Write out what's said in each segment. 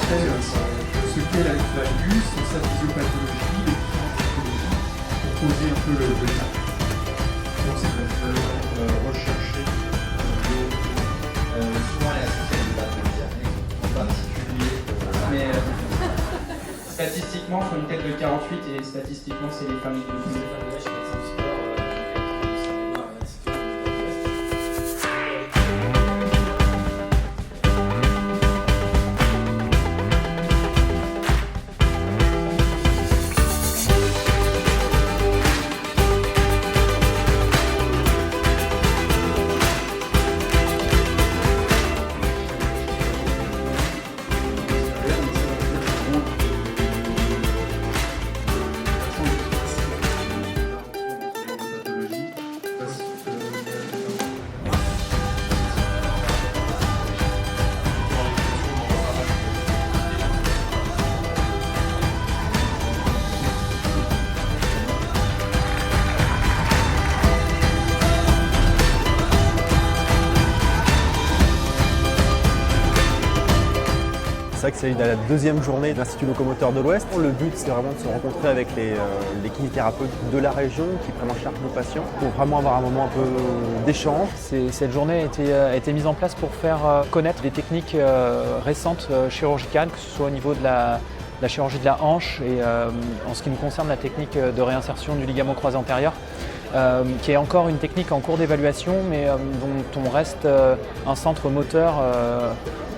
montrer ce qu'est la valgus, sa physiopathologie, les différentes pathologies, pour poser un peu le cas. Donc c'est comme nous allons rechercher souvent les associés à des pathologies en particulier. Mais statistiquement, il faut une tête de 48 et statistiquement, c'est les femmes de plus. C'est vrai que c'est la deuxième journée de l'Institut locomoteur de l'Ouest. Le but, c'est vraiment de se rencontrer avec les kinésithérapeutes de la région qui prennent en charge nos patients pour vraiment avoir un moment un peu d'échange. Cette journée a été mise en place pour faire connaître des techniques récentes chirurgicales, que ce soit au niveau de la chirurgie de la hanche et en ce qui nous concerne la technique de réinsertion du ligament croisé antérieur, qui est encore une technique en cours d'évaluation, mais dont on reste un centre moteur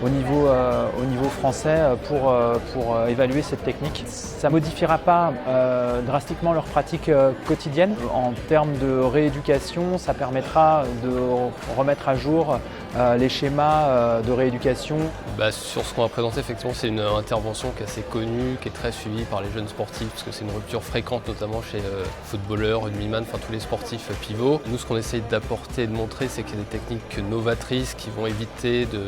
au niveau français pour évaluer cette technique. Ça ne modifiera pas drastiquement leur pratique quotidienne. En termes de rééducation, ça permettra de remettre à jour les schémas de rééducation. Sur ce qu'on va présenter, effectivement, c'est une intervention qui est assez connue, qui est très suivie par les jeunes sportifs, parce que c'est une rupture fréquente, notamment chez footballeurs, rugbyman, enfin tous les sportifs pivots. Nous, ce qu'on essaye d'apporter et de montrer, c'est qu'il y a des techniques novatrices qui vont éviter de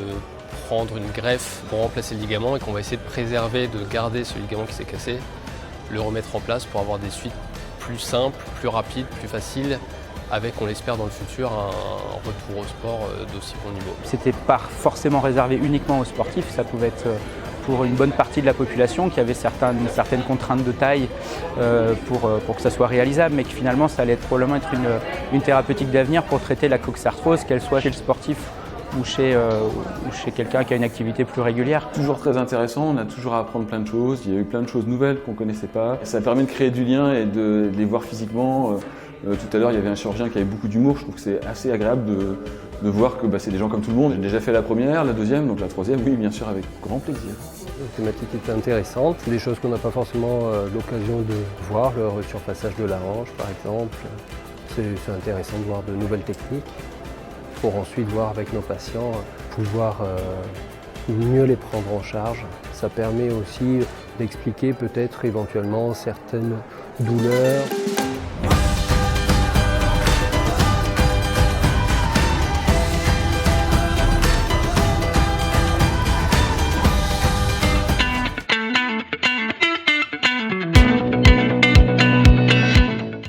prendre une greffe pour remplacer le ligament et qu'on va essayer de préserver, de garder ce ligament qui s'est cassé, le remettre en place pour avoir des suites plus simples, plus rapides, plus faciles, avec, on l'espère dans le futur, un retour au sport d'aussi bon niveau. C'était pas forcément réservé uniquement aux sportifs, ça pouvait être pour une bonne partie de la population qui avait certaines contraintes de taille pour que ça soit réalisable, mais que finalement ça allait probablement être une thérapeutique d'avenir pour traiter la coxarthrose, qu'elle soit chez le sportif ou chez quelqu'un qui a une activité plus régulière. Toujours très intéressant, on a toujours à apprendre plein de choses, il y a eu plein de choses nouvelles qu'on ne connaissait pas. Ça permet de créer du lien et de les voir physiquement. Tout à l'heure, il y avait un chirurgien qui avait beaucoup d'humour, je trouve que c'est assez agréable de voir que c'est des gens comme tout le monde. J'ai déjà fait la première, la deuxième, donc la troisième, oui, bien sûr, avec grand plaisir. La thématique était intéressante, des choses qu'on n'a pas forcément l'occasion de voir, le resurfaçage de la hanche par exemple. C'est intéressant de voir de nouvelles techniques pour ensuite voir avec nos patients, pouvoir mieux les prendre en charge. Ça permet aussi d'expliquer peut-être éventuellement certaines douleurs.